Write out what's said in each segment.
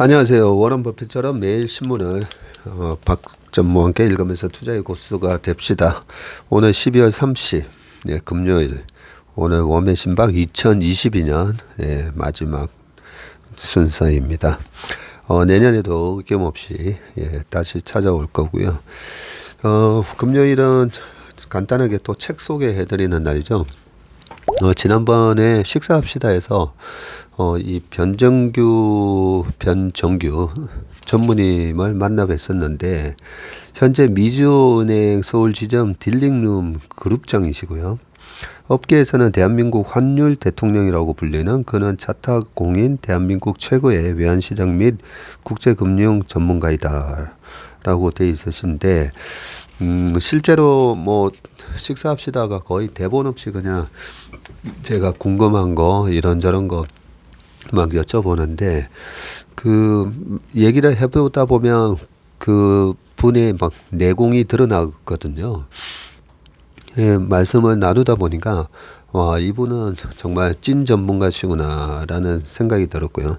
안녕하세요. 워런 버핏처럼 매일 신문을 박전무와 함께 읽으면서 투자의 고수가 됩시다. 오늘 12월 30일 금요일, 오늘 웜의 신박 2022년 마지막 순서입니다. 내년에도 어김없이 다시 찾아올 거고요. 금요일은 간단하게 또 책 소개해드리는 날이죠. 지난번에 식사합시다에서 이 변정규 전무님을 만나 뵀었는데, 현재 미주은행 서울지점 딜링룸 그룹장이시고요. 업계에서는 대한민국 환율 대통령이라고 불리는, 그는 차타공인 대한민국 최고의 외환시장 및 국제금융 전문가이다 라고 돼 있으신데, 실제로 뭐 식사합시다가 거의 대본 없이 그냥 제가 궁금한 거 이런저런 거 막 여쭤보는데, 그 얘기를 해보다 보면 그 분의 막 내공이 드러나거든요. 말씀을 나누다 보니까 와, 이분은 정말 찐 전문가시구나라는 생각이 들었고요.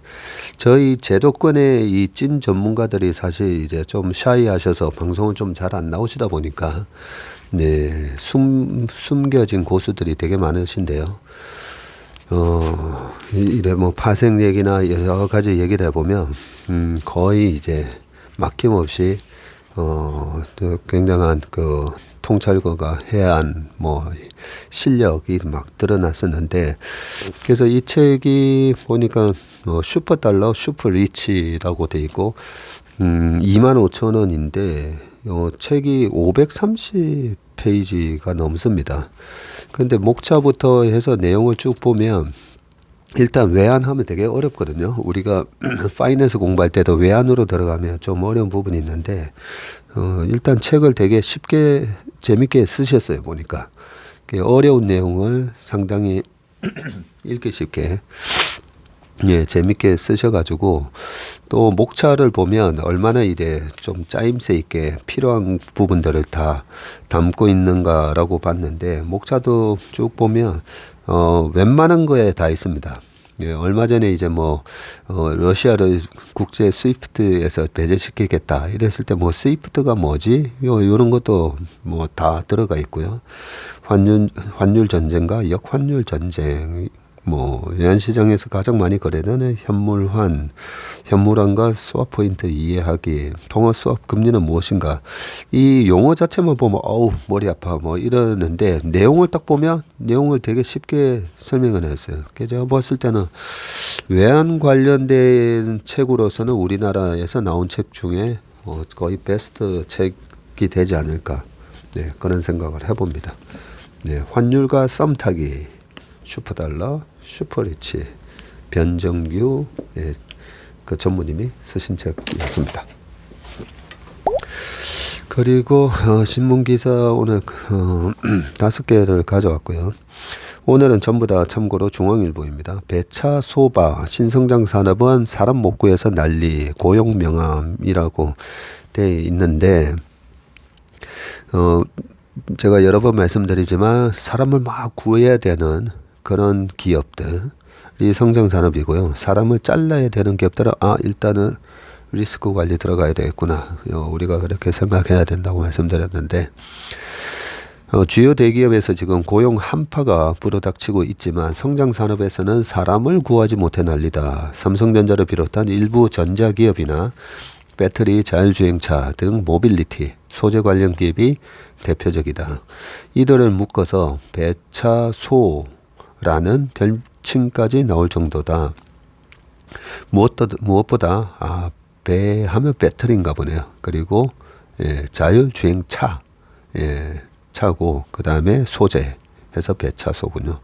저희 제도권의 이 찐 전문가들이 사실 이제 좀 샤이하셔서 방송을 좀 잘 안 나오시다 보니까 숨겨진 고수들이 되게 많으신데요. 이래 뭐 파생 얘기나 여러 가지 얘기를 해보면 거의 이제 막힘없이 굉장한 그 통찰과가 해안 뭐 실력이 막 드러났었는데, 그래서 이 책이 보니까 슈퍼달러 슈퍼리치라고 돼 있고 25,000원인데 책이 530페이지가 넘습니다. 근데 목차부터 해서 내용을 쭉 보면 일단 외환하면 되게 어렵거든요. 우리가 파이낸스 공부할 때도 외환으로 들어가면 좀 어려운 부분이 있는데, 일단 책을 되게 쉽게 재밌게 쓰셨어요. 보니까 어려운 내용을 상당히 읽기 쉽게 재밌게 쓰셔가지고, 또 목차를 보면 얼마나 이래 좀 짜임새 있게 필요한 부분들을 다 담고 있는가라고 봤는데, 목차도 쭉 보면 웬만한 거에 다 있습니다. 얼마 전에 이제 뭐 러시아를 국제 스위프트에서 배제시키겠다 이랬을 때 뭐 스위프트가 뭐지? 요런 것도 뭐 다 들어가 있고요. 환율 전쟁과 역환율 전쟁, 뭐 외환시장에서 가장 많이 거래되는 현물환과 스왑 포인트 이해하기, 통화 스왑 금리는 무엇인가, 이 용어 자체만 보면 어우 머리 아파 뭐 이러는데, 내용을 딱 보면 내용을 되게 쉽게 설명을 했어요. 제가 봤을 때는 외환 관련된 책으로서는 우리나라에서 나온 책 중에 거의 베스트 책이 되지 않을까, 그런 생각을 해봅니다. 환율과 썸타기, 슈퍼달러 슈퍼리치, 변정규 그 전무님이 쓰신 책이었습니다. 그리고 신문 기사 오늘 5개를 가져왔고요. 오늘은 전부 다 참고로 중앙일보입니다. 배차 소바 신성장 산업은 사람 못 구해서 난리, 고용 명함이라고 돼 있는데, 제가 여러 번 말씀드리지만 사람을 막 구해야 되는 그런 기업들이 성장 산업이고요. 사람을 잘라야 되는 기업들은 일단은 리스크 관리 들어가야 되겠구나, 우리가 그렇게 생각해야 된다고 말씀드렸는데, 주요 대기업에서 지금 고용 한파가 불어닥치고 있지만 성장 산업에서는 사람을 구하지 못해 난리다. 삼성전자를 비롯한 일부 전자기업이나 배터리, 자율주행차 등 모빌리티, 소재 관련 기업이 대표적이다. 이들을 묶어서 배차소라는 별칭까지 나올 정도다. 무엇보다 배하면 배터리인가 보네요. 그리고 자율주행차, 차고 그 다음에 소재 해서 배차소군요.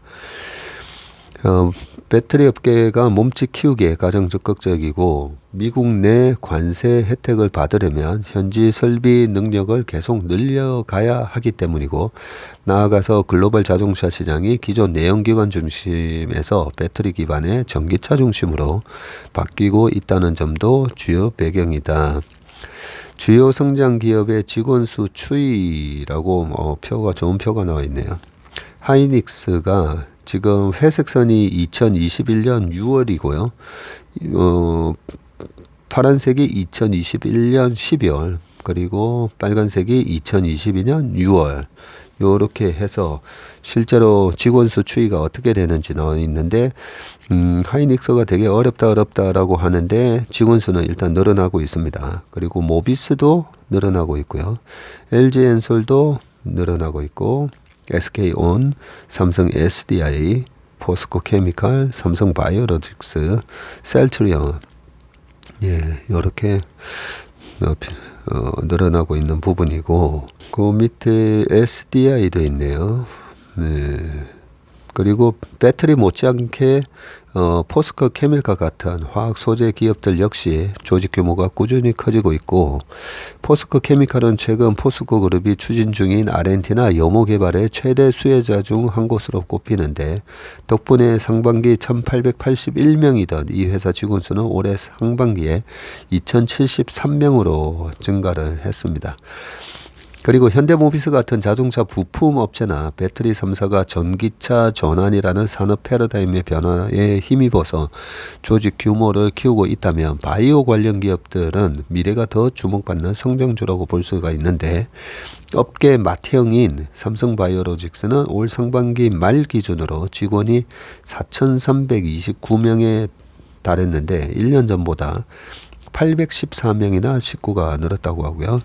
배터리 업계가 몸집 키우기에 가장 적극적이고, 미국 내 관세 혜택을 받으려면 현지 설비 능력을 계속 늘려가야 하기 때문이고, 나아가서 글로벌 자동차 시장이 기존 내연기관 중심에서 배터리 기반의 전기차 중심으로 바뀌고 있다는 점도 주요 배경이다. 주요 성장 기업의 직원 수 추이라고 좋은 표가 나와 있네요. 하이닉스가 지금 회색 선이 2021년 6월이고요. 파란색이 2021년 12월, 그리고 빨간색이 2022년 6월. 요렇게 해서 실제로 직원 수 추이가 어떻게 되는지 나와 있는데, 하이닉스가 되게 어렵다라고 하는데 직원 수는 일단 늘어나고 있습니다. 그리고 모비스도 늘어나고 있고요. LG엔솔도 늘어나고 있고, SK온, 삼성 SDI, 포스코 케미칼, 삼성 바이오로직스, 셀트리온, 예, 요렇게 늘어나고 있는 부분이고, 그 밑에 SDI도 있네요. 네. 그리고 배터리 못지않게 포스코 케미칼 같은 화학 소재 기업들 역시 조직 규모가 꾸준히 커지고 있고, 포스코 케미칼은 최근 포스코 그룹이 추진 중인 아르헨티나 염호 개발의 최대 수혜자 중 한 곳으로 꼽히는데, 덕분에 상반기 1881명이던 이 회사 직원 수는 올해 상반기에 2073명으로 증가를 했습니다. 그리고 현대모비스 같은 자동차 부품 업체나 배터리 3사가 전기차 전환이라는 산업 패러다임의 변화에 힘입어서 조직 규모를 키우고 있다면, 바이오 관련 기업들은 미래가 더 주목받는 성장주라고 볼 수가 있는데, 업계 맏형인 삼성바이오로직스는 올 상반기 말 기준으로 직원이 4,329명에 달했는데 1년 전보다 814명이나 식구가 늘었다고 하고요.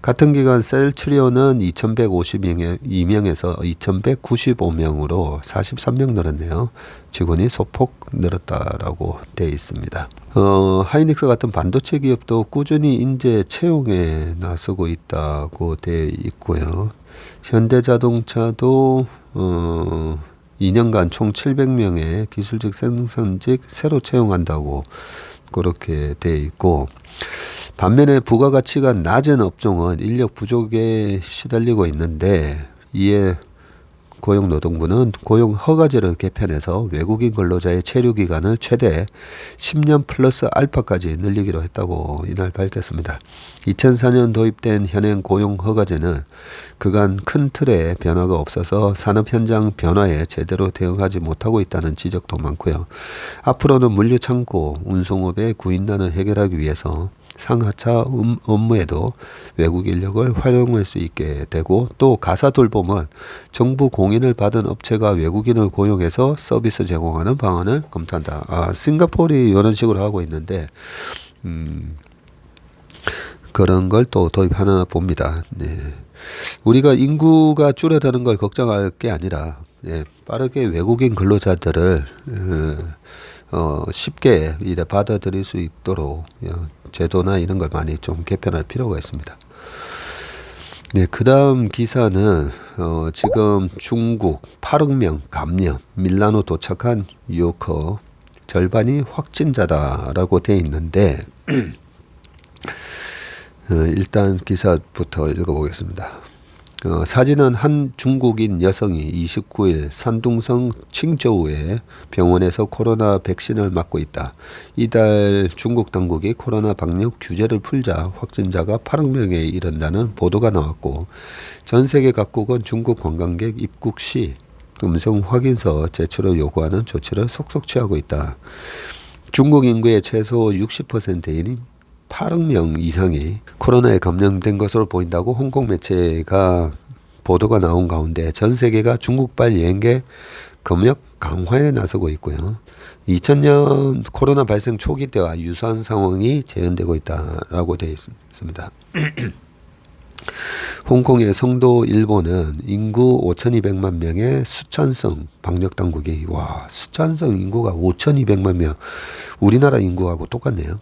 같은 기간 셀트리온은 2,152명에서 2,195명으로 43명 늘었네요. 직원이 소폭 늘었다라고 되어 있습니다. 하이닉스 같은 반도체 기업도 꾸준히 인재 채용에 나서고 있다고 되어 있고요. 현대자동차도 2년간 총 700명의 기술직 생산직 새로 채용한다고 그렇게 되어 있고, 반면에 부가가치가 낮은 업종은 인력 부족에 시달리고 있는데, 이에 고용노동부는 고용 허가제를 개편해서 외국인 근로자의 체류 기간을 최대 10년 플러스 알파까지 늘리기로 했다고 이날 밝혔습니다. 2004년 도입된 현행 고용 허가제는 그간 큰 틀에 변화가 없어서 산업 현장 변화에 제대로 대응하지 못하고 있다는 지적도 많고요. 앞으로는 물류 창고, 운송업의 구인난을 해결하기 위해서 상하차 업무에도 외국 인력을 활용할 수 있게 되고, 또 가사 돌봄은 정부 공인을 받은 업체가 외국인을 고용해서 서비스 제공하는 방안을 검토한다. 싱가포르이 이런 식으로 하고 있는데 그런 걸 또 도입하나 봅니다. 네. 우리가 인구가 줄어드는 걸 걱정할 게 아니라, 빠르게 외국인 근로자들을 쉽게 이래 받아들일 수 있도록 제도나 이런 걸 많이 좀 개편할 필요가 있습니다. 네, 그 다음 기사는 지금 중국 8억 명 감염, 밀라노 도착한 유효커 절반이 확진자다라고 돼 있는데, 일단 기사부터 읽어보겠습니다. 사진은 한 중국인 여성이 29일 산둥성 칭저우의 병원에서 코로나 백신을 맞고 있다. 이달 중국 당국이 코로나 방역 규제를 풀자 확진자가 8억 명에 이른다는 보도가 나왔고, 전 세계 각국은 중국 관광객 입국 시 음성 확인서 제출을 요구하는 조치를 속속 취하고 있다. 중국 인구의 최소 60%인 8억 명 이상이 코로나에 감염된 것으로 보인다고 홍콩 매체가 보도가 나온 가운데, 전 세계가 중국발 여행객 검역 강화에 나서고 있고요. 2000년 코로나 발생 초기 때와 유사한 상황이 재현되고 있다라고 되어 있습니다. 홍콩의 성도 일본은 인구 5,200만 명의 수천성 방역 당국이, 수천성 인구가 5,200만 명, 우리나라 인구하고 똑같네요.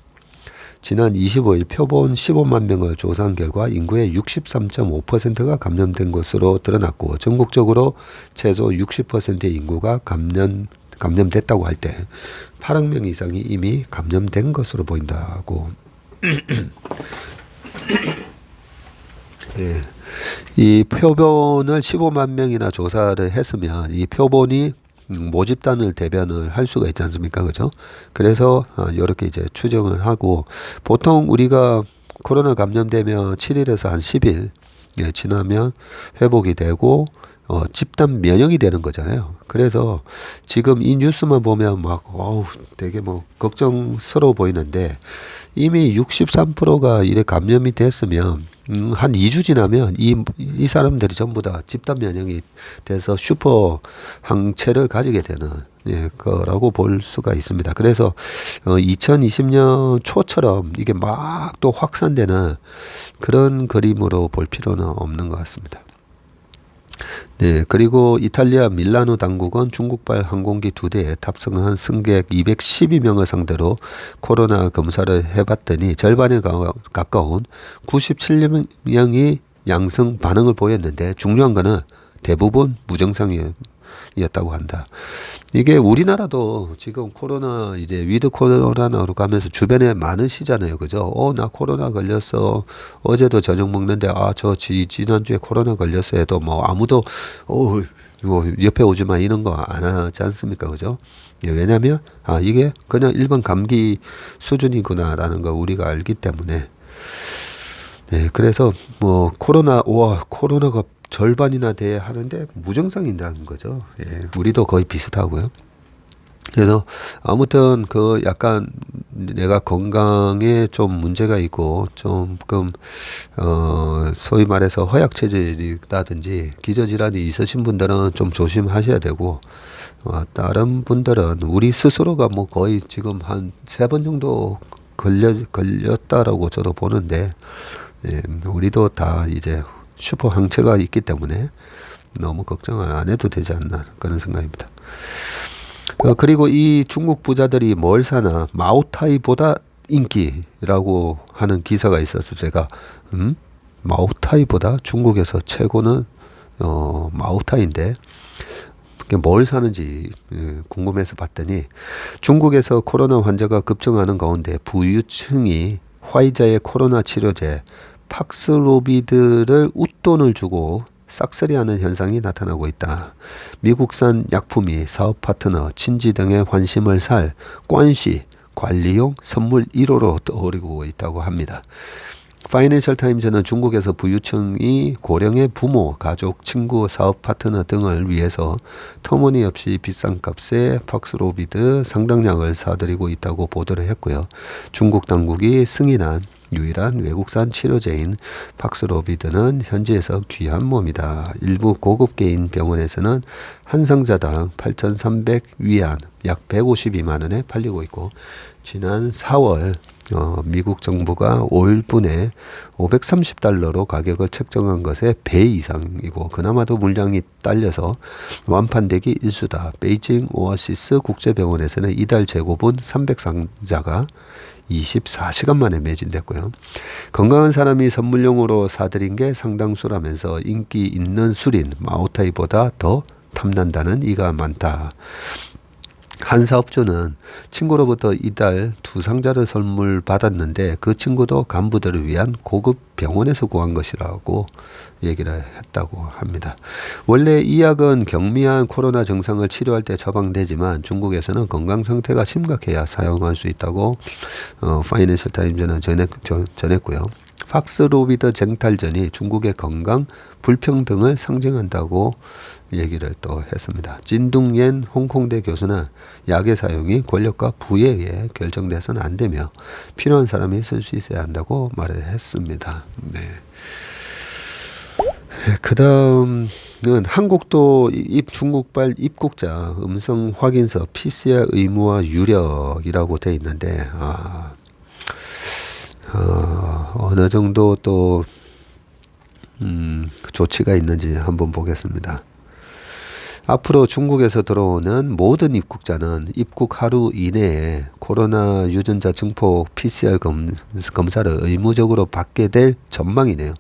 지난 25일 표본 15만 명을 조사한 결과 인구의 63.5%가 감염된 것으로 드러났고, 전국적으로 최소 60%의 인구가 감염됐다고 할 때 8억 명 이상이 이미 감염된 것으로 보인다고. 네. 이 표본을 15만 명이나 조사를 했으면 이 표본이 모집단을 대변을 할 수가 있지 않습니까? 그죠? 그래서 이렇게 이제 추정을 하고, 보통 우리가 코로나 감염되면 7일에서 한 10일 예, 지나면 회복이 되고 집단 면역이 되는 거잖아요. 그래서 지금 이 뉴스만 보면 막 되게 뭐 걱정스러워 보이는데 이미 63%가 이래 감염이 됐으면 한 2주 지나면 이 사람들이 전부 다 집단 면역이 돼서 슈퍼 항체를 가지게 되는 거라고 볼 수가 있습니다. 그래서 2020년 초처럼 이게 막 또 확산되는 그런 그림으로 볼 필요는 없는 것 같습니다. 네, 그리고 이탈리아 밀라노 당국은 중국발 항공기 2대에 탑승한 승객 212명을 상대로 코로나 검사를 해봤더니 절반에 가까운 97명이 양성 반응을 보였는데 중요한 거는 대부분 무증상이었다고 한다. 이게 우리나라도 지금 코로나 이제 위드 코로나로 가면서 주변에 많으시잖아요. 그죠? 나 코로나 걸렸어. 어제도 저녁 먹는데 저 지난주에 코로나 걸렸어 해도 뭐 아무도 뭐 옆에 오지 마 이런 거 안 하지 않습니까? 그죠? 예, 왜냐면 이게 그냥 일반 감기 수준이구나라는 걸 우리가 알기 때문에 네, 그래서 뭐 코로나가 절반이나 돼야 하는데 무증상이라는 거죠. 예, 우리도 거의 비슷하고요. 그래서 아무튼 그 약간 내가 건강에 좀 문제가 있고 조금 소위 말해서 허약 체질이라든지 기저질환이 있으신 분들은 좀 조심하셔야 되고 다른 분들은 우리 스스로가 뭐 거의 지금 한 3번 정도 걸렸다라고 저도 보는데 예, 우리도 다 이제 슈퍼 항체가 있기 때문에 너무 걱정을 안 해도 되지 않나 그런 생각입니다. 그리고 이 중국 부자들이 뭘 사나 마오타이보다 인기라고 하는 기사가 있어서 제가 마오타이보다 중국에서 최고는 마오타이인데 그게 뭘 사는지 궁금해서 봤더니 중국에서 코로나 환자가 급증하는 가운데 부유층이 화이자의 코로나 치료제 팍스로비드를 웃돈을 주고 싹쓸이하는 현상이 나타나고 있다. 미국산 약품이 사업 파트너, 친지 등의 환심을 살 관시, 관리용 선물 1호로 떠오르고 있다고 합니다. 파이낸셜 타임즈는 중국에서 부유층이 고령의 부모, 가족, 친구, 사업 파트너 등을 위해서 터무니없이 비싼 값에 팍스로비드 상당량을 사들이고 있다고 보도를 했고요. 중국 당국이 승인한 유일한 외국산 치료제인 팍스로비드는 현지에서 귀한 몸이다. 일부 고급 개인 병원에서는 한 상자당 8,300위안 약 152만 원에 팔리고 있고 지난 4월 미국 정부가 5일분에 $530로 가격을 책정한 것의 배 이상이고 그나마도 물량이 딸려서 완판되기 일수다. 베이징 오아시스 국제병원에서는 이달 재고분 300상자가 24시간 만에 매진됐고요. 건강한 사람이 선물용으로 사들인 게 상당수라면서 인기 있는 술인 마오타이보다 더 탐난다는 이가 많다. 한 사업주는 친구로부터 이달 2상자를 선물 받았는데 그 친구도 간부들을 위한 고급 병원에서 구한 것이라고 얘기를 했다고 합니다. 원래 이 약은 경미한 코로나 증상을 치료할 때 처방되지만 중국에서는 건강 상태가 심각해야 사용할 수 있다고 파이낸셜 타임즈는 전했고요. 팍스로비드 쟁탈전이 중국의 건강 불평등을 상징한다고 얘기를 또 했습니다. 진둥옌 홍콩대 교수는 약의 사용이 권력과 부에 의해 결정돼서는 안 되며 필요한 사람이 쓸 수 있어야 한다고 말을 했습니다. 네. 그 다음은 한국도 중국발 입국자 음성 확인서 PCR 의무화 유력이라고 돼 있는데 어느 정도 또 조치가 있는지 한번 보겠습니다. 앞으로 중국에서 들어오는 모든 입국자는 입국 하루 이내에 코로나 유전자 증폭 PCR 검사를 의무적으로 받게 될 전망이네요.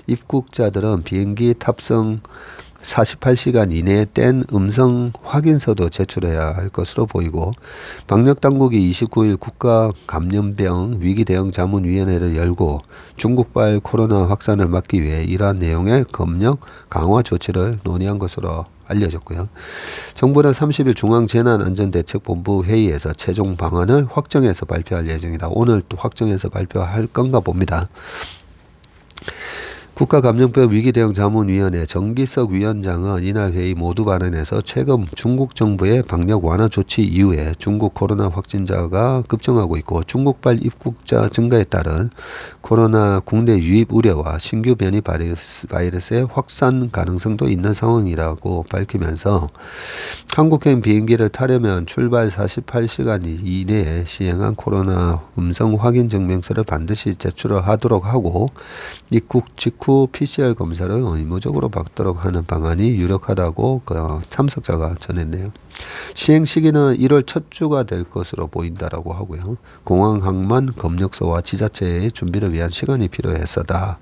입국자들은 비행기 탑승 48시간 이내에 뗀 음성 확인서도 제출해야 할 것으로 보이고 방역당국이 29일 국가감염병 위기대응자문위원회를 열고 중국발 코로나 확산을 막기 위해 이러한 내용의 검역 강화 조치를 논의한 것으로 알려졌고요. 정부는 30일 중앙재난안전대책본부 회의에서 최종 방안을 확정해서 발표할 예정이다. 오늘 또 확정해서 발표할 건가 봅니다. 국가감염병 위기대응자문위원회 정기석 위원장은 이날 회의 모두 발언에서 최근 중국 정부의 방역 완화 조치 이후에 중국 코로나 확진자가 급증하고 있고 중국발 입국자 증가에 따른 코로나 국내 유입 우려와 신규 변이 바이러스의 확산 가능성도 있는 상황이라고 밝히면서 한국행 비행기를 타려면 출발 48시간 이내에 시행한 코로나 음성 확인 증명서를 반드시 제출하도록 하고 입국 직후 PCR 검사를 의무적으로 받도록 하는 방안이 유력하다고 참석자가 전했네요. 시행 시기는 1월 첫 주가 될 것으로 보인다라고 하고요. 공항 항만 검역소와 지자체의 준비를 위한 시간이 필요했었다.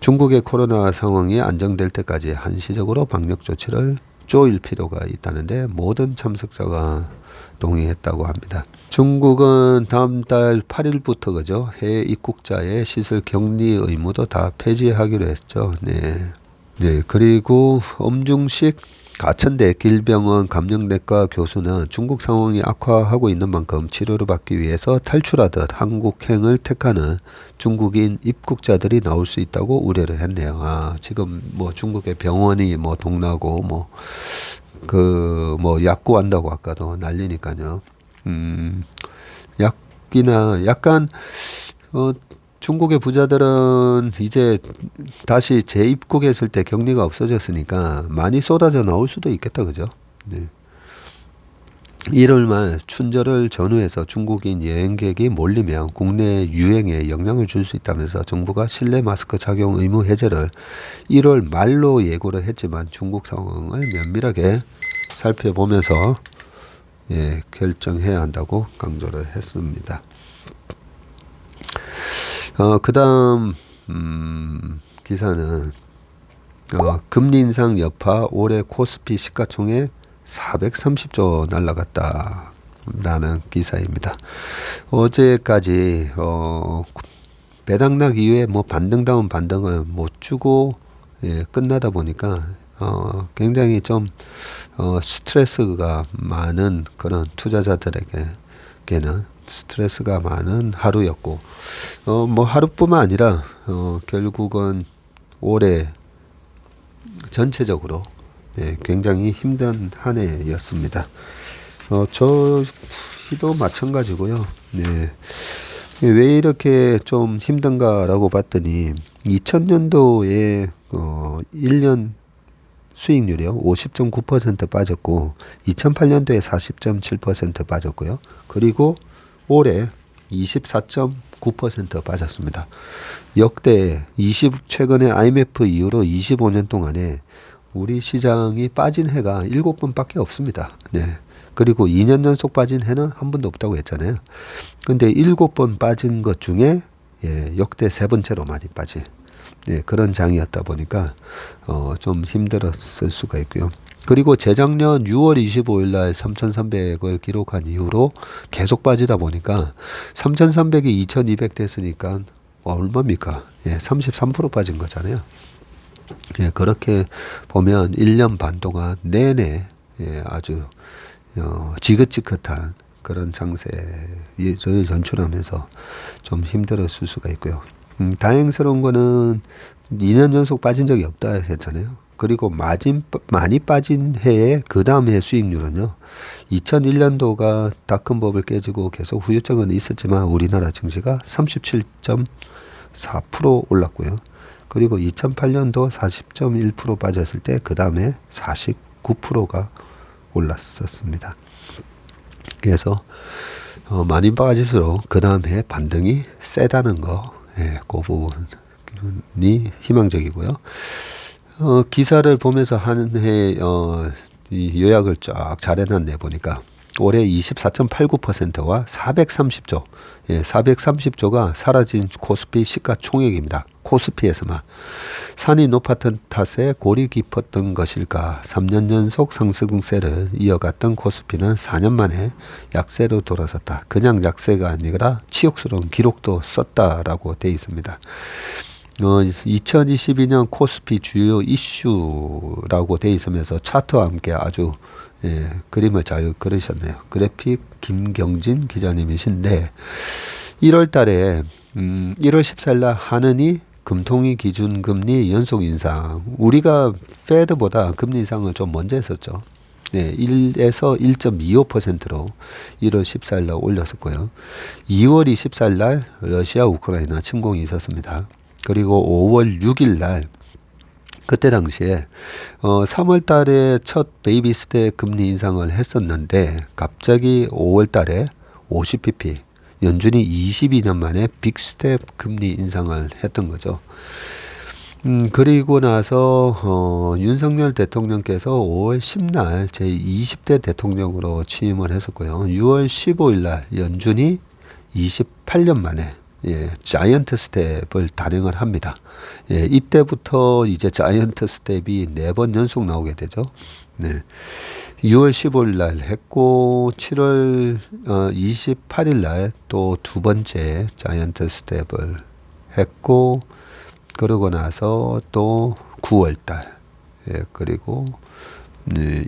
중국의 코로나 상황이 안정될 때까지 한시적으로 방역 조치를 조일 필요가 있다는데 모든 참석자가 동의했다고 합니다. 중국은 다음 달 8일부터 그죠? 해외 입국자의 시설 격리 의무도 다 폐지하기로 했죠. 네. 네. 그리고 엄중식 가천대 길병원 감염내과 교수는 중국 상황이 악화하고 있는 만큼 치료를 받기 위해서 탈출하듯 한국행을 택하는 중국인 입국자들이 나올 수 있다고 우려를 했네요. 지금 뭐 중국의 병원이 뭐 동나고 뭐 약 구한다고 아까도 난리니까요. 약이나 약간 중국의 부자들은 이제 다시 재입국했을 때 격리가 없어졌으니까 많이 쏟아져 나올 수도 있겠다, 그죠? 네. 1월 말 춘절을 전후해서 중국인 여행객이 몰리면 국내 유행에 영향을 줄 수 있다면서 정부가 실내 마스크 착용 의무 해제를 1월 말로 예고를 했지만 중국 상황을 면밀하게 살펴보면서 결정해야 한다고 강조를 했습니다. 그 다음 기사는 금리 인상 여파 올해 코스피 시가총액 430조 날라갔다 라는 기사입니다. 어제까지 배당락 이후에 뭐 반등다운 반등을 못 주고 끝나다 보니까 굉장히 좀 스트레스가 많은 그런 투자자들에게는 스트레스가 많은 하루였고 뭐 하루뿐만 아니라 결국은 올해 전체적으로 굉장히 힘든 한 해였습니다. 저희도 마찬가지고요. 네. 왜 이렇게 좀 힘든가라고 봤더니 2000년도에 1년 수익률이요 50.9% 빠졌고 2008년도에 40.7% 빠졌고요. 그리고 올해 24.9% 빠졌습니다. 역대 최근에 IMF 이후로 25년 동안에 우리 시장이 빠진 해가 7번밖에 없습니다. 네. 그리고 2년 연속 빠진 해는 한 번도 없다고 했잖아요. 근데 7번 빠진 것 중에 역대 3번째로 많이 빠진 그런 장이었다 보니까 좀 힘들었을 수가 있고요. 그리고 재작년 6월 25일 날 3,300을 기록한 이후로 계속 빠지다 보니까 3,300이 2,200 됐으니까 얼마입니까? 33% 빠진 거잖아요. 그렇게 보면 1년 반 동안 내내 아주 지긋지긋한 그런 장세를 전출하면서 좀 힘들었을 수가 있고요. 다행스러운 거는 2년 연속 빠진 적이 없다 했잖아요. 그리고 많이 빠진 해에 그 다음 해 수익률은요. 2001년도가 닷컴버블 깨지고 계속 후유증은 있었지만 우리나라 증시가 37.4% 올랐고요. 그리고 2008년도 40.1% 빠졌을 때 그 다음에 49%가 올랐었습니다. 그래서 많이 빠질수록 그 다음 해 반등이 세다는 거, 그 부분이 희망적이고요. 기사를 보면서 한 해 이 요약을 쫙 잘 해놨네 보니까 올해 24.89%와 430조, 430조가 사라진 코스피 시가총액입니다. 코스피에서만. 산이 높았던 탓에 골이 깊었던 것일까. 3년 연속 상승세를 이어갔던 코스피는 4년 만에 약세로 돌아섰다. 그냥 약세가 아니라 치욕스러운 기록도 썼다라고 되어 있습니다. 2022년 코스피 주요 이슈라고 되어 있으면서 차트와 함께 아주 그림을 잘 그리셨네요. 그래픽 김경진 기자님이신데 1월 달에 1월 14일 날 한은이 금통위 기준금리 연속 인상. 우리가 페드보다 금리 인상을 좀 먼저 했었죠. 네, 1에서 1.25%로 1월 14일 날 올렸었고요. 2월 24일 날 러시아 우크라이나 침공이 있었습니다. 그리고 5월 6일 날 그때 당시에 3월 달에 첫 베이비 스텝 금리 인상을 했었는데 갑자기 5월 달에 50bp 연준이 22년 만에 빅 스텝 금리 인상을 했던 거죠. 그리고 나서 윤석열 대통령께서 5월 10날 제20대 대통령으로 취임을 했었고요. 6월 15일 날 연준이 28년 만에 자이언트 스텝을 단행을 합니다. 이때부터 이제 자이언트 스텝이 4번 연속 나오게 되죠. 네. 6월 15일 날 했고 7월 28일 날 또 두 번째 자이언트 스텝을 했고 그러고 나서 또 9월 달 그리고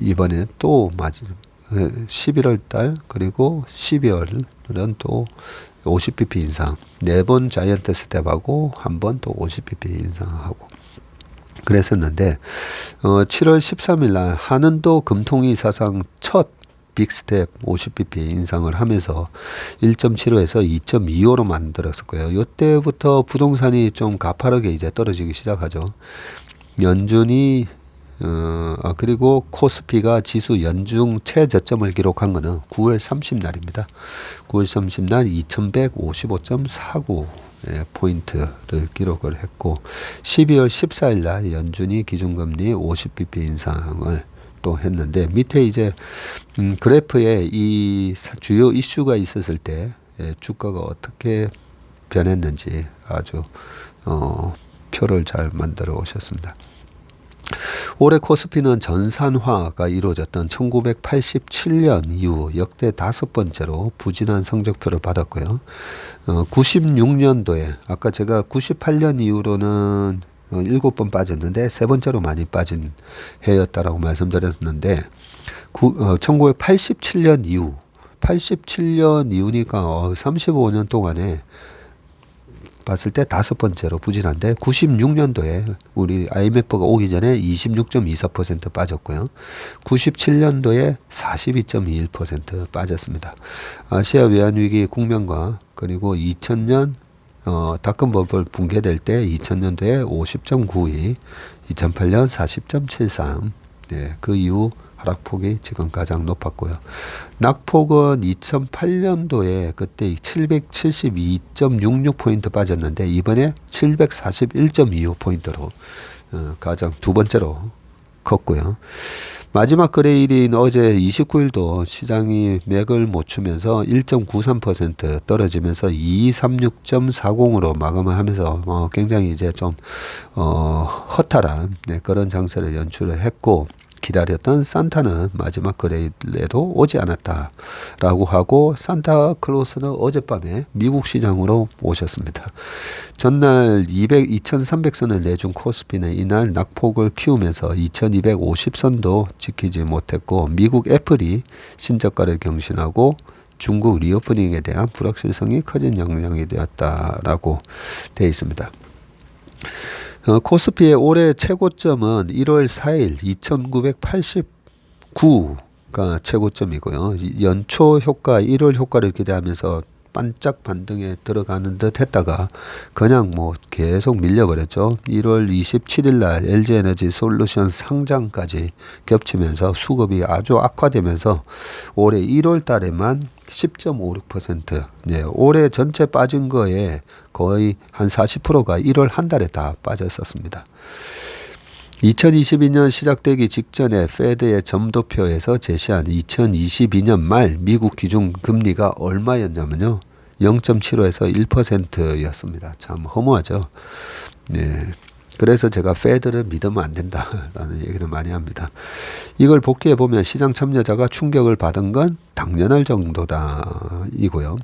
이번에 또 11월 달 그리고 12월은 또 50bp 인상 4번 자이언트 스텝하고 한 번 또 50bp 인상하고 그랬었는데 7월 13일 날 한은도 금통위 사상 첫 빅스텝 50bp 인상을 하면서 1.75에서 2.25로 만들었었고요. 이때부터 부동산이 좀 가파르게 이제 떨어지기 시작하죠. 연준이 그리고 코스피가 지수 연중 최저점을 기록한 거는 9월 30날입니다. 9월 30날 2155.49 포인트를 기록을 했고 12월 14일 날 연준이 기준금리 50bp 인상을 또 했는데 밑에 이제 그래프에 이 주요 이슈가 있었을 때 주가가 어떻게 변했는지 아주 표를 잘 만들어 오셨습니다. 올해 코스피는 전산화가 이루어졌던 1987년 이후 역대 5번째로 부진한 성적표를 받았고요. 96년도에 아까 제가 98년 이후로는 7번 빠졌는데 3번째로 많이 빠진 해였다라고 말씀드렸는데 1987년 이후 87년 이후니까 35년 동안에 봤을 때 5번째로 부진한데 96년도에 우리 IMF가 오기 전에 26.24% 빠졌고요. 97년도에 42.21% 빠졌습니다. 아시아 외환위기 국면과 그리고 2000년 닷컴 버블 붕괴될 때 2000년도에 50.92, 2008년 40.73, 그 이후 하락폭이 지금 가장 높았고요. 낙폭은 2008년도에 그때 772.66포인트 빠졌는데 이번에 741.25포인트로 가장 두 번째로 컸고요. 마지막 거래일인 어제 29일도 시장이 맥을 못 추면서 1.93% 떨어지면서 236.40으로 마감을 하면서 굉장히 이제 좀 허탈한 그런 장세를 연출을 했고 기다렸던 산타는 마지막 거래일에도 오지 않았다라고 하고 산타클로스는 어젯밤에 미국 시장으로 오셨습니다. 전날 2,300선을 내준 코스피는 이날 낙폭을 키우면서 2,250선도 지키지 못했고 미국 애플이 신저가를 경신하고 중국 리오프닝에 대한 불확실성이 커진 영향이 되었다라고 되어 있습니다. 코스피의 올해 최고점은 1월 4일 2989가 최고점이고요. 연초 효과, 1월 효과를 기대하면서 반짝 반등에 들어가는 듯 했다가 그냥 뭐 계속 밀려버렸죠. 1월 27일 날 LG에너지 솔루션 상장까지 겹치면서 수급이 아주 악화되면서 올해 1월 달에만 10.56%, 올해 전체 빠진 거에 거의 한 40%가 1월 한 달에 다 빠졌었습니다. 2022년 시작되기 직전에 페드의 점도표에서 제시한 2022년 말 미국 기준 금리가 얼마였냐면요. 0.75에서 1%였습니다. 참 허무하죠. 그래서 제가 페드를 믿으면 안 된다라는 얘기를 많이 합니다. 이걸 복귀해 보면 시장 참여자가 충격을 받은 건 당연할 정도다 이고요.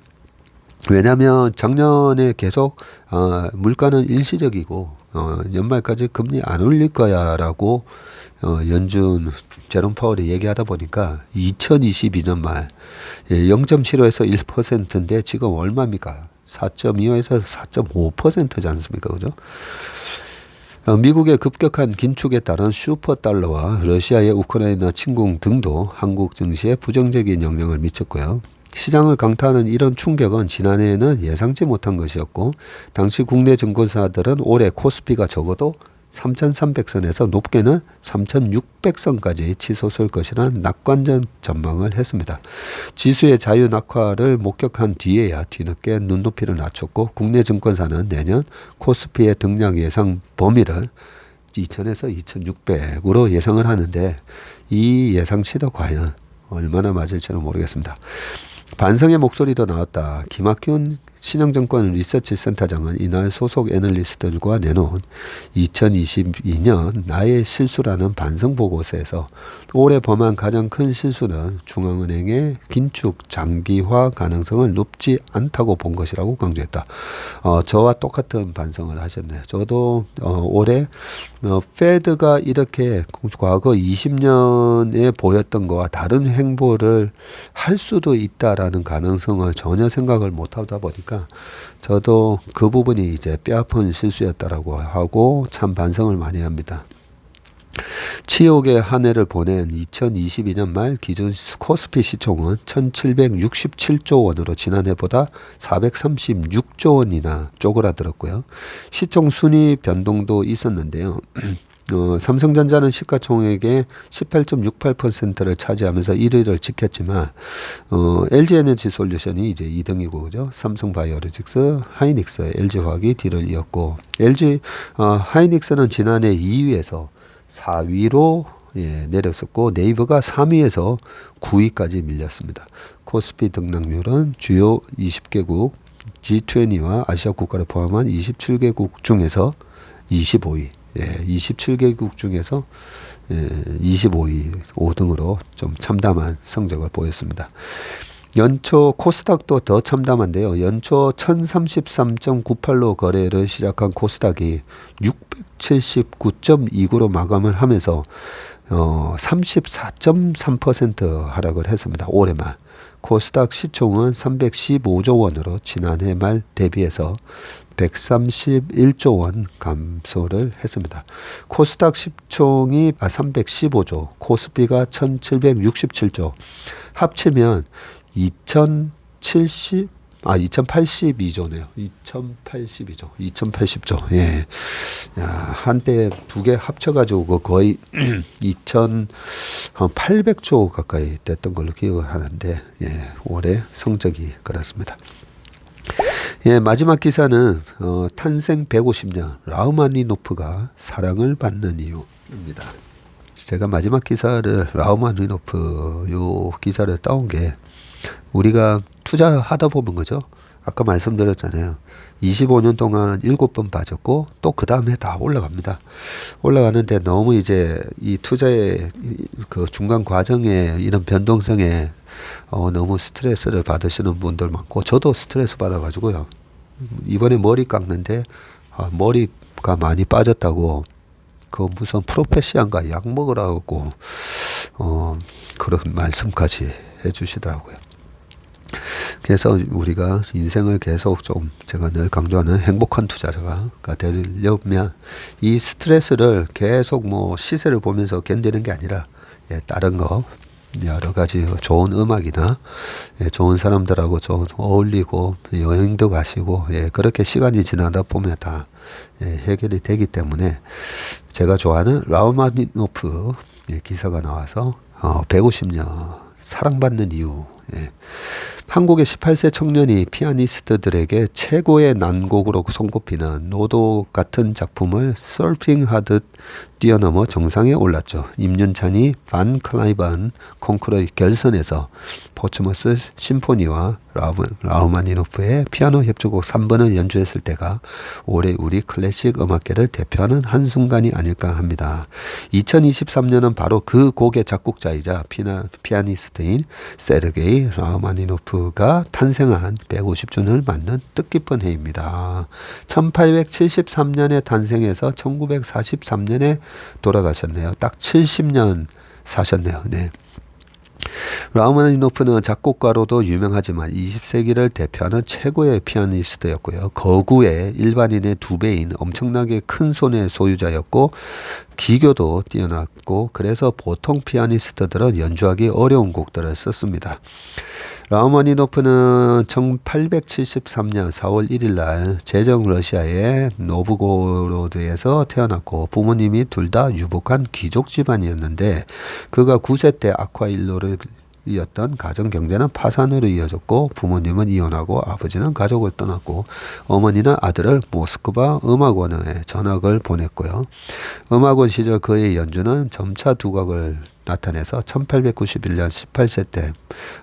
왜냐하면 작년에 계속 물가는 일시적이고 연말까지 금리 안 올릴 거야라고 연준 제롬 파월이 얘기하다 보니까 2022년 말 0.75에서 1%인데 지금 얼마입니까? 4.25에서 4.5%지 않습니까? 그죠? 미국의 급격한 긴축에 따른 슈퍼달러와 러시아의 우크라이나 침공 등도 한국 증시에 부정적인 영향을 미쳤고요. 시장을 강타하는 이런 충격은 지난해에는 예상치 못한 것이었고, 당시 국내 증권사들은 올해 코스피가 적어도 3,300선에서 높게는 3,600선까지 치솟을 것이라는 낙관적 전망을 했습니다. 지수의 자유 낙하를 목격한 뒤에야 뒤늦게 눈높이를 낮췄고, 국내 증권사는 내년 코스피의 등락 예상 범위를 2,000에서 2,600으로 예상을 하는데, 이 예상치도 과연 얼마나 맞을지는 모르겠습니다. 반성의 목소리도 나왔다. 김학균 신영증권 리서치 센터장은 이날 소속 애널리스트들과 내놓은 2022년 나의 실수라는 반성 보고서에서 올해 범한 가장 큰 실수는 중앙은행의 긴축 장기화 가능성을 높지 않다고 본 것이라고 강조했다. 저와 똑같은 반성을 하셨네요. 저도 올해 페드가 이렇게 과거 20년에 보였던 것과 다른 행보를 할 수도 있다라는 가능성을 전혀 생각을 못하다 보니까 저도 그 부분이 이제 뼈아픈 실수였다라고 하고 참 반성을 많이 합니다. 치욕의 한 해를 보낸 2022년 말 기준 코스피 시총은 1767조 원으로 지난해보다 436조 원이나 쪼그라들었고요. 시총 순위 변동도 있었는데요. 삼성전자는 시가총액의 18.68%를 차지하면서 1위를 지켰지만 LG에너지솔루션이 이제 2등이고 그죠? 삼성바이오로직스, 하이닉스, LG화학이 뒤를 이었고 하이닉스는 지난해 2위에서 4위로 내렸었고 네이버가 3위에서 9위까지 밀렸습니다. 코스피 등락률은 주요 20개국 G20와 아시아 국가를 포함한 27개국 중에서 25위. 27개국 중에서 25위, 5등으로 좀 참담한 성적을 보였습니다. 연초 코스닥도 더 참담한데요. 연초 1033.98로 거래를 시작한 코스닥이 679.29로 마감을 하면서 34.3% 하락을 했습니다. 올해만. 코스닥 시총은 315조 원으로 지난해 말 대비해서 131조 원 감소를 했습니다. 코스닥 시총이 315조, 코스피가 1767조, 합치면 2082조네요. 2082조, 2080조. 예. 야, 한때 두 개 합쳐가지고 거의 2800조 가까이 됐던 걸로 기억을 하는데, 올해 성적이 그렇습니다. 마지막 기사는 탄생 150년 라흐마니노프가 사랑을 받는 이유입니다. 제가 마지막 기사를 라흐마니노프 요 기사를 따온 게 우리가 투자하다 보면 거죠. 아까 말씀드렸잖아요. 25년 동안 7번 빠졌고 또 그 다음에 다 올라갑니다. 올라가는데 너무 이제 이 투자의 그 중간 과정에 이런 변동성에 너무 스트레스를 받으시는 분들 많고 저도 스트레스 받아가지고요. 이번에 머리 깎는데 머리가 많이 빠졌다고 그 무슨 프로페시안가 약 먹으라고 그런 말씀까지 해주시더라고요. 그래서 우리가 인생을 계속 좀 제가 늘 강조하는 행복한 투자자가 되려면 이 스트레스를 계속 뭐 시세를 보면서 견디는 게 아니라 다른 거 여러 가지 좋은 음악이나 좋은 사람들하고 좀 어울리고 여행도 가시고 그렇게 시간이 지나다 보면 다 해결이 되기 때문에 제가 좋아하는 라흐마니노프 기사가 나와서 150년 사랑받는 이유. 한국의 18세 청년이 피아니스트들에게 최고의 난곡으로 손꼽히는 노도 같은 작품을 서핑하듯 뛰어넘어 정상에 올랐죠. 임윤찬이 반 클라이반 콩쿠르의 결선에서 포츠머스 심포니와 라흐마니노프의 피아노 협주곡 3번을 연주했을 때가 올해 우리 클래식 음악계를 대표하는 한순간이 아닐까 합니다. 2023년은 바로 그 곡의 작곡자이자 피아니스트인 세르게이 라흐마니노프가 탄생한 150주년을 맞는 뜻깊은 해입니다. 1873년에 탄생해서 1943년에 돌아가셨네요. 딱 70년 사셨네요. 라흐마니노프는 작곡가로도 유명하지만 20세기를 대표하는 최고의 피아니스트였고요. 거구의 일반인의 2배인 엄청나게 큰 손의 소유자였고 기교도 뛰어났고 그래서 보통 피아니스트들은 연주하기 어려운 곡들을 썼습니다. 라흐마니노프는 1873년 4월 1일 날 제정 러시아의 노브고로드에서 태어났고 부모님이 둘 다 유복한 귀족 집안이었는데 그가 9세 때 아쿠아일로를 이었던 가정 경제는 파산으로 이어졌고 부모님은 이혼하고 아버지는 가족을 떠났고 어머니는 아들을 모스크바 음악원에 전학을 보냈고요. 음악원 시절 그의 연주는 점차 두각을 나타내서 1891년 18세 때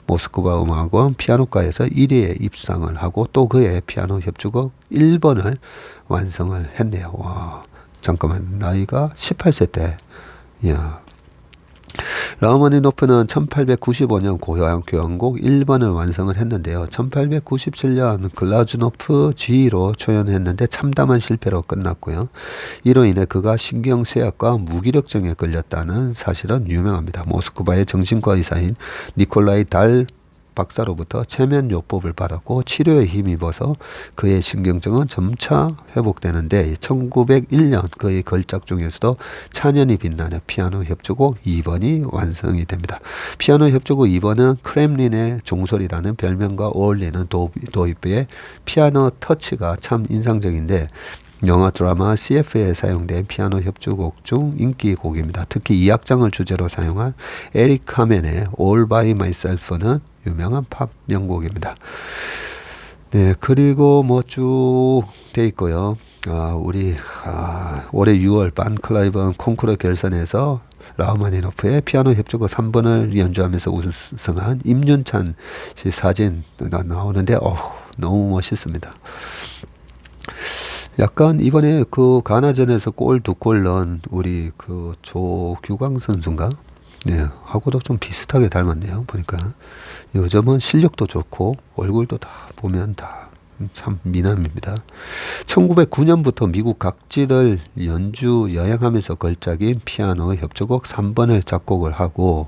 모스크바 음악원 피아노과에서 1위에 입상을 하고 또 그의 피아노 협주곡 1번을 완성을 했네요. 와, 잠깐만 나이가 18세 때. 이야. 라흐마니노프는 1895년 고향 교향곡 1번을 완성을 했는데요. 1897년 글라즈노프 G로 초연했는데 참담한 실패로 끝났고요. 이로 인해 그가 신경쇠약과 무기력증에 걸렸다는 사실은 유명합니다. 모스크바의 정신과 의사인 니콜라이 달 박사로부터 체면요법을 받았고 치료에 힘입어서 그의 신경증은 점차 회복되는데 1901년 그의 걸작 중에서도 찬연히 빛나는 피아노 협주곡 2번이 완성이 됩니다. 피아노 협주곡 2번은 크렘린의 종소리라는 별명과 어울리는 도입부의 피아노 터치가 참 인상적인데 영화 드라마 CF에 사용된 피아노 협주곡 중 인기곡입니다. 특히 이 악장을 주제로 사용한 에릭 카멘의 All by Myself는 유명한 팝 명곡입니다. 네, 그리고 뭐 쭉 돼 있고요. 올해 6월 반클라이번 콩쿠르 결선에서 라흐마니노프의 피아노 협주곡 3번을 연주하면서 우승한 임윤찬 씨 사진 나오는데 너무 멋있습니다. 약간 이번에 그 가나전에서 골 2골 넣은 우리 그 조규광 선수인가? 네, 하고도 좀 비슷하게 닮았네요. 보니까 요즘은 실력도 좋고 얼굴도 다 보면 다 참 미남입니다. 1909년부터 미국 각지를 연주 여행하면서 걸작인 피아노 협주곡 3번을 작곡을 하고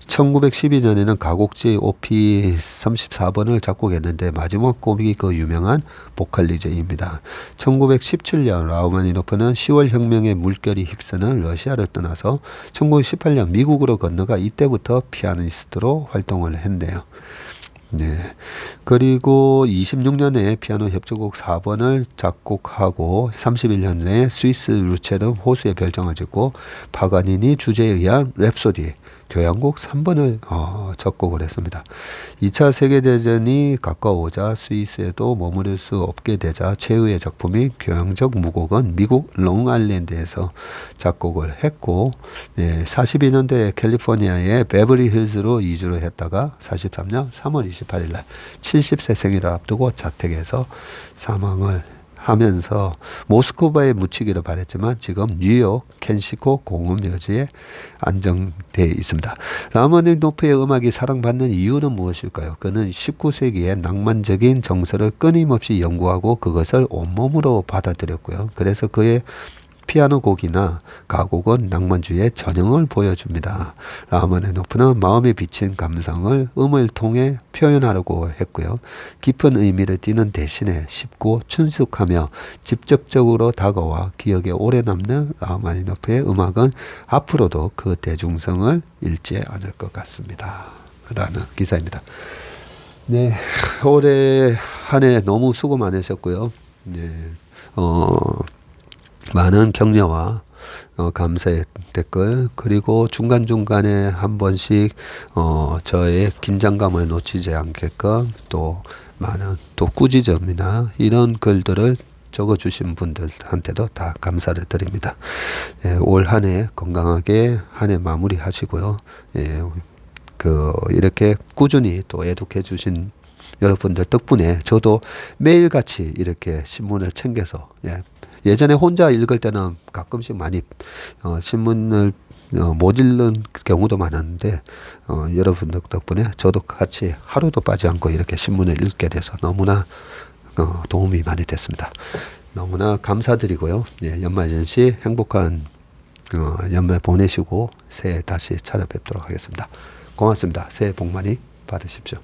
1912년에는 가곡지 OP 34번을 작곡했는데 마지막 곡이 그 유명한 보컬리제입니다. 1917년 라흐마니노프는 10월 혁명의 물결이 휩쓰는 러시아를 떠나서 1918년 미국으로 건너가 이때부터 피아니스트로 활동을 했네요. 네. 그리고 26년에 피아노 협주곡 4번을 작곡하고 31년 내에 스위스 루체름 호수의 별장을 짓고 파가니니 주제에 의한 랩소디 교향곡 3번을 작곡을 했습니다. 2차 세계대전이 가까워오자 스위스에도 머무를 수 없게 되자 최후의 작품인 교향적 무곡은 미국 롱아일랜드에서 작곡을 했고 42년도에 캘리포니아의 베버리 힐즈로 이주를 했다가 43년 3월 28일 날 70세 생일을 앞두고 자택에서 사망을 하면서 모스크바에 묻히기를 바랬지만 지금 뉴욕 켄시코 공업묘지에 안정되어 있습니다. 라흐마니노프의 음악이 사랑받는 이유는 무엇일까요? 그는 19세기의 낭만적인 정서를 끊임없이 연구하고 그것을 온몸으로 받아들였고요. 그래서 그의 피아노 곡이나 가곡은 낭만주의의 전형을 보여줍니다. 라흐마니노프는 마음에 비친 감상을 음을 통해 표현하려고 했고요. 깊은 의미를 띠는 대신에 쉽고 친숙하며 직접적으로 다가와 기억에 오래 남는 라흐마니노프의 음악은 앞으로도 그 대중성을 잃지 않을 것 같습니다. 라는 기사입니다. 네, 올해 한 해 너무 수고 많으셨고요. 네, 많은 격려와 감사의 댓글 그리고 중간중간에 한 번씩 저의 긴장감을 놓치지 않게끔 또 많은 또 꾸지점이나 이런 글들을 적어주신 분들한테도 다 감사를 드립니다. 올 한 해 건강하게 한 해 마무리 하시고요. 이렇게 꾸준히 또 애독해 주신 여러분들 덕분에 저도 매일같이 이렇게 신문을 챙겨서 예전에 혼자 읽을 때는 가끔씩 많이 신문을 못 읽는 경우도 많았는데 여러분들 덕분에 저도 같이 하루도 빠지 않고 이렇게 신문을 읽게 돼서 너무나 도움이 많이 됐습니다. 너무나 감사드리고요. 연말연시 행복한 연말 보내시고 새해 다시 찾아뵙도록 하겠습니다. 고맙습니다. 새해 복 많이 받으십시오.